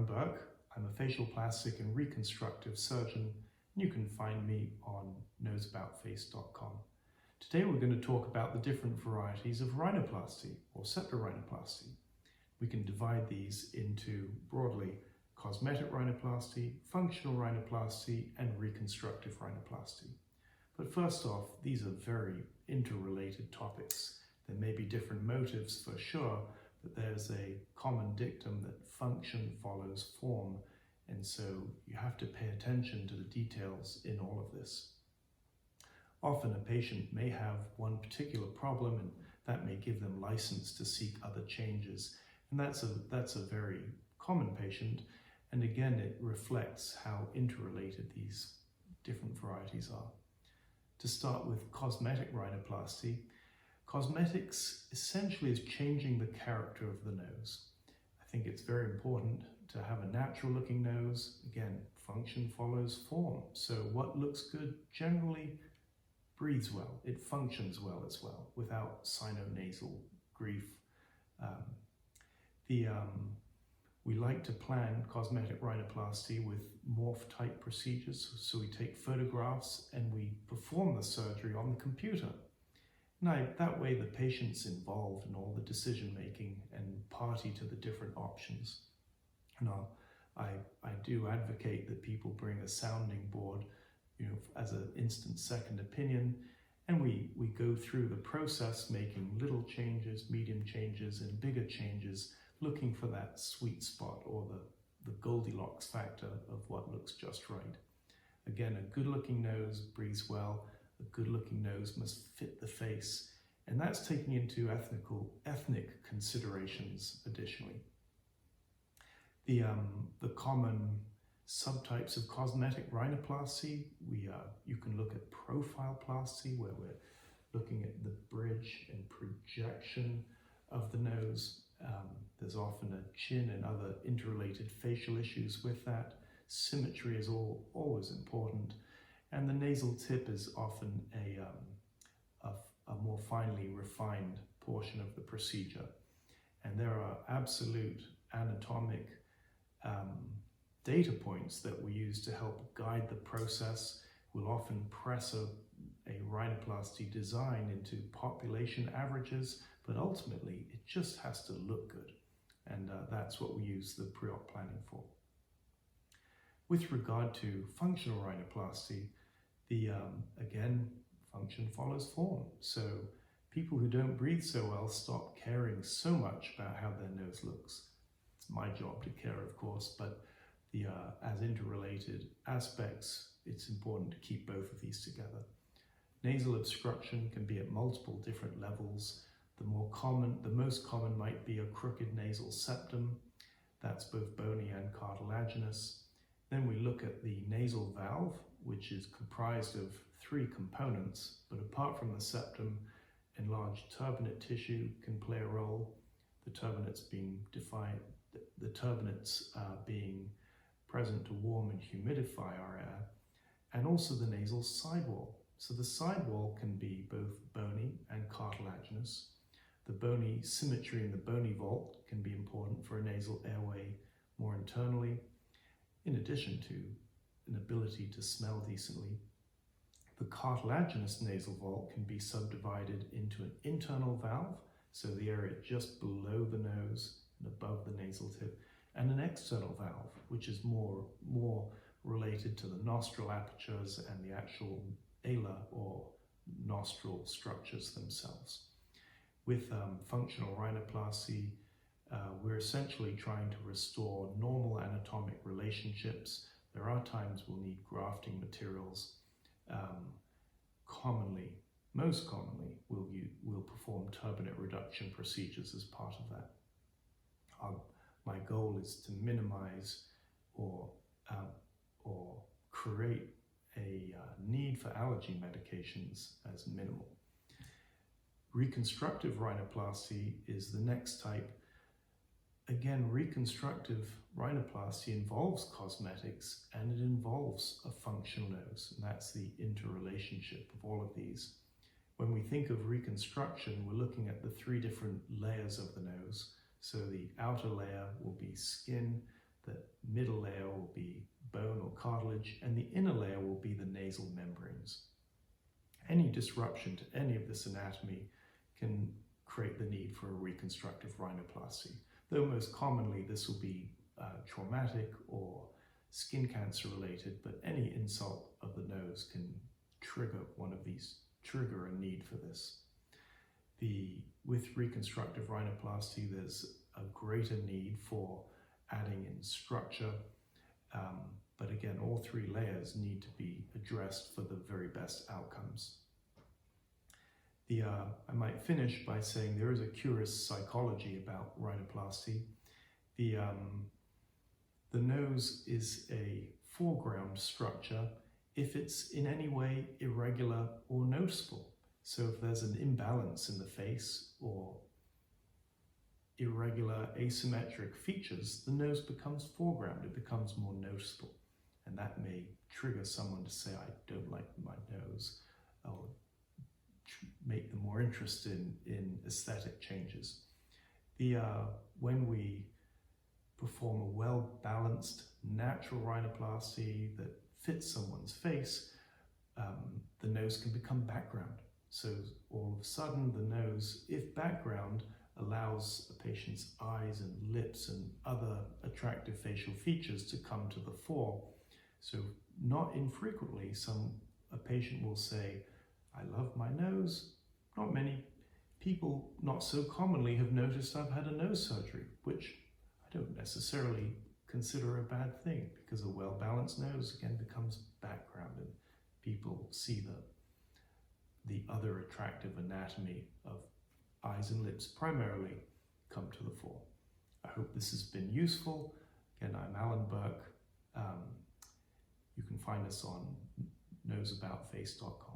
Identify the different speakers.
Speaker 1: I'm Burke. I'm a facial plastic and reconstructive surgeon, and you can find me on noseaboutface.com. Today we're going to talk about the different varieties of rhinoplasty or septorhinoplasty. We can divide these into broadly cosmetic rhinoplasty, functional rhinoplasty, and reconstructive rhinoplasty. But first off, these are very interrelated topics. There may be different motives for sure, but there's a common dictum that function follows form, and so you have to pay attention to the details in all of this. Often a patient may have one particular problem, and that may give them license to seek other changes, and that's a very common patient, and again it reflects how interrelated these different varieties are. To start with cosmetic rhinoplasty, cosmetics essentially is changing the character of the nose. I think it's very important to have a natural looking nose. Again, function follows form. So what looks good generally breathes well. It functions well as well without sinonasal grief. We like to plan cosmetic rhinoplasty with morph type procedures. So we take photographs and we perform the surgery on the computer. Now, that way the patient's involved in all the decision making and party to the different options. Now, I do advocate that people bring a sounding board, as an instant second opinion, and we go through the process, making little changes, medium changes, and bigger changes, looking for that sweet spot or the Goldilocks factor of what looks just right. Again, a good-looking nose breathes well. A good-looking nose must fit the face, and that's taking into ethnic considerations additionally. The common subtypes of cosmetic rhinoplasty, you can look at profile plasty, where we're looking at the bridge and projection of the nose. There's often a chin and other interrelated facial issues with that. Symmetry is always important. And the nasal tip is often a more finely refined portion of the procedure. And there are absolute anatomic data points that we use to help guide the process. We'll often press a rhinoplasty design into population averages, but ultimately it just has to look good. And that's what we use the pre-op planning for. With regard to functional rhinoplasty, again, function follows form. So people who don't breathe so well stop caring so much about how their nose looks. It's my job to care, of course, but as interrelated aspects, it's important to keep both of these together. Nasal obstruction can be at multiple different levels. The most common might be a crooked nasal septum. That's both bony and cartilaginous. Then we look at the nasal valve, which is comprised of three components, but apart from the septum, enlarged turbinate tissue can play a role. The turbinates being present to warm and humidify our air, and also the nasal sidewall. So the sidewall can be both bony and cartilaginous. The bony symmetry in the bony vault can be important for a nasal airway more internally, in addition to an ability to smell decently. The cartilaginous nasal vault can be subdivided into an internal valve, so the area just below the nose and above the nasal tip, and an external valve, which is more related to the nostril apertures and the actual alar or nostril structures themselves. With functional rhinoplasty, we're essentially trying to restore normal anatomic relationships. There are times we'll need grafting materials. Most commonly, we'll perform turbinate reduction procedures as part of that. My goal is to minimize or create a need for allergy medications as minimal. Reconstructive rhinoplasty is the next type. Again, reconstructive rhinoplasty involves cosmetics and it involves a functional nose, and that's the interrelationship of all of these. When we think of reconstruction, we're looking at the three different layers of the nose. So the outer layer will be skin, the middle layer will be bone or cartilage, and the inner layer will be the nasal membranes. Any disruption to any of this anatomy can create the need for a reconstructive rhinoplasty, though most commonly this will be traumatic or skin cancer related, but any insult of the nose can trigger a need for this. With reconstructive rhinoplasty, there's a greater need for adding in structure, but again, all three layers need to be addressed for the very best outcomes. I might finish by saying there is a curious psychology about rhinoplasty. The nose is a foreground structure if it's in any way irregular or noticeable. So if there's an imbalance in the face or irregular asymmetric features, the nose becomes foreground, it becomes more noticeable. And that may trigger someone to say, I don't like my nose, or make them more interested in aesthetic changes. When we perform a well-balanced, natural rhinoplasty that fits someone's face, the nose can become background. So all of a sudden the nose, if background, allows a patient's eyes and lips and other attractive facial features to come to the fore. So not infrequently, a patient will say, I love my nose. Not many people, not so commonly, have noticed I've had a nose surgery, which I don't necessarily consider a bad thing, because a well-balanced nose again becomes background and people see the other attractive anatomy of eyes and lips primarily come to the fore. I hope this has been useful. Again, I'm Alan Burke. You can find us on noseaboutface.com.